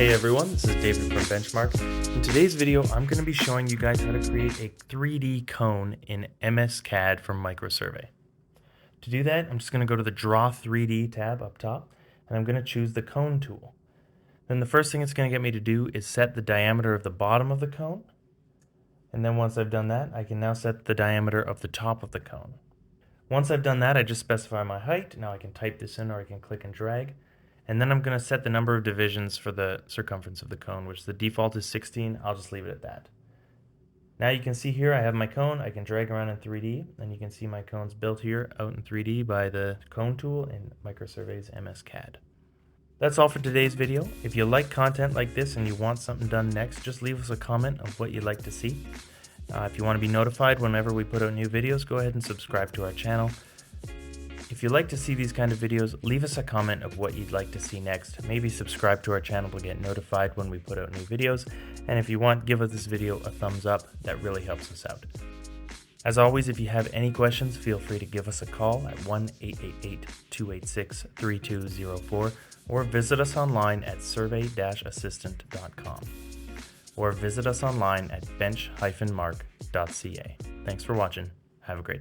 Hey everyone, this is David from Benchmark. In today's video, I'm going to be showing you guys how to create a 3D cone in MSCAD from MicroSurvey. To do that, I'm just going to go to the Draw 3D tab up top, and I'm going to choose the Cone tool. Then the first thing it's going to get me to do is set the diameter of the bottom of the cone. And then once I've done that, I can now set the diameter of the top of the cone. Once I've done that, I just specify my height. Now I can type this in or I can click and drag. And then I'm going to set the number of divisions for the circumference of the cone, which the default is 16. I'll just leave it at that. Now you can see here I have my cone. I can drag around in 3D, and you can see my cone's built here out in 3D by the Cone tool in MicroSurvey's MSCAD. That's all for today's video. If you like content like this and you want something done next, just leave us a comment of what you'd like to see. If you want to be notified whenever we put out new videos, go ahead and subscribe to our channel. If you'd like to see these kind of videos, leave us a comment of what you'd like to see next. Maybe subscribe to our channel to get notified when we put out new videos. And if you want, give this video a thumbs up. That really helps us out. As always, if you have any questions, feel free to give us a call at 1-888-286-3204 or visit us online at survey-assistant.com or visit us online at bench-mark.ca. Thanks for watching. Have a great day.